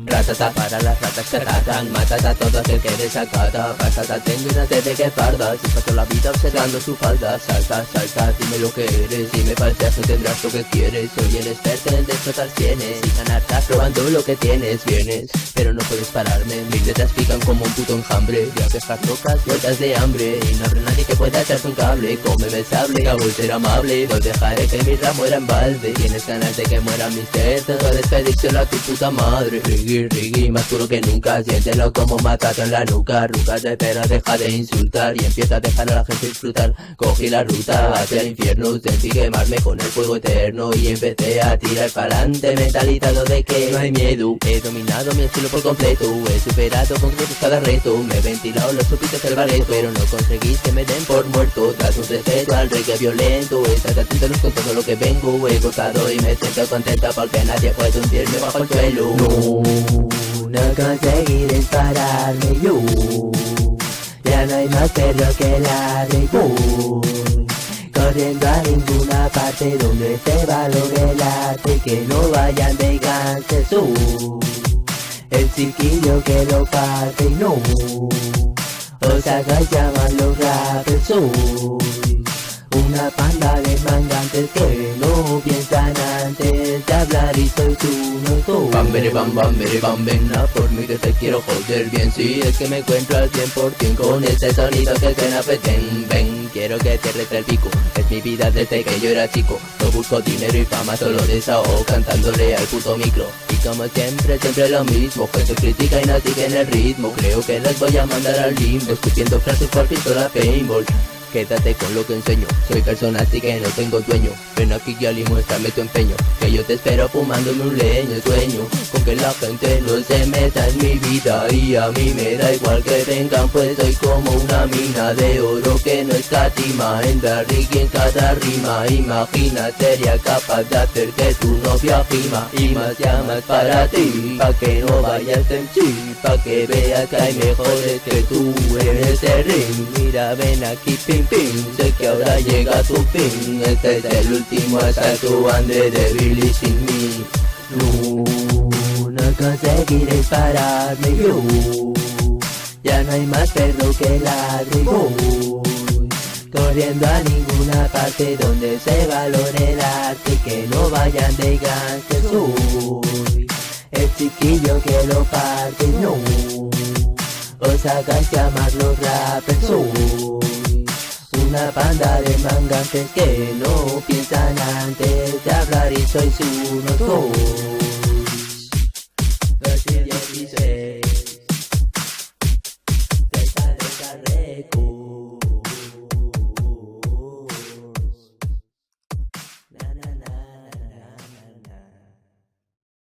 Ratata para las ratas que ratan, matas a todo aquel que desacata. Pasada tengo una sed de que pardas, y paso la vida observando su falda. Salta, salta, dime lo que eres, si me falseas no tendrás lo que quieres. Soy el experto en destrozar sienes, y ganar estás probando lo que tienes. Vienes, pero no puedes pararme, mis letras pican como un puto enjambre. Ya que estás locas, muertas de hambre, y no habrá nadie que pueda echarte un cable. Cómeme el sable, cabo ser amable, no dejaré que mi ramo muera en balde. Tienes ganas de que muera mi ser, tengo despedírselo a tu puta madre. Riggy, riggy, más puro que nunca, siéntelo como matato en la nuca. Arrugas de pera, deja de insultar y empieza a dejar a la gente disfrutar. Cogí la ruta hacia el infierno, sentí quemarme con el fuego eterno y empecé a tirar pa'lante, mentalizado de que no hay miedo. He dominado mi estilo por completo, he superado con creces cada reto. Me he ventilado los chupitos del bareto, pero no conseguís que me den por muerto. Tras un respeto al reggae violento, estás atento con todo lo que vengo. He gozado y me siento contenta porque nadie puede hundirme bajo el suelo. No conseguiré pararme yo, ya no hay más perro que ladre. Voy corriendo a ninguna parte donde se valore el arte, que no vayan de ganse. Soy el chiquillo que lo parte y no os hagáis llamar los rappers. Soy una panda de mangantes que no piensan antes de hablar y soy su noto. Bambere bam, ven a por mí que te quiero joder bien. Si es que me encuentro al 100% con ese sonido que suena petén. Ven, quiero que cierres el pico, es mi vida desde que yo era chico. No busco dinero y fama, solo desahogo cantándole al puto micro. Y como siempre, siempre lo mismo, gente critica y no siguen el ritmo. Creo que las voy a mandar al limbo, escupiendo frases por pistola paintball. Quédate con lo que enseño, soy persona así que no tengo dueño. Ven aquí ya y muéstrame tu empeño, que yo te espero fumándome un leño. Sueño con que la gente no se meta en mi vida, y a mí me da igual que vengan, pues soy como una mina de oro que no escatima en dar y en cada rima. Imagina, sería capaz de hacer que tu novia gima, y más llamas para ti, pa' que no vayas en chi, pa' que veas que hay mejores que tú en ese ring. Mira, ven aquí, pim pim, sé que ahora llega tu fin. Este es el último asalto, ande de Billy sin mí. No conseguiréis pararme yo, ya no hay más perro que ladre. Voy corriendo a ninguna parte donde se valore el arte, que no vayan de gangster. Soy el chiquillo que lo parte, no os hagáis llamar los rappers. Soy una banda de mangantes que no piensan antes de hablar y soy su noto.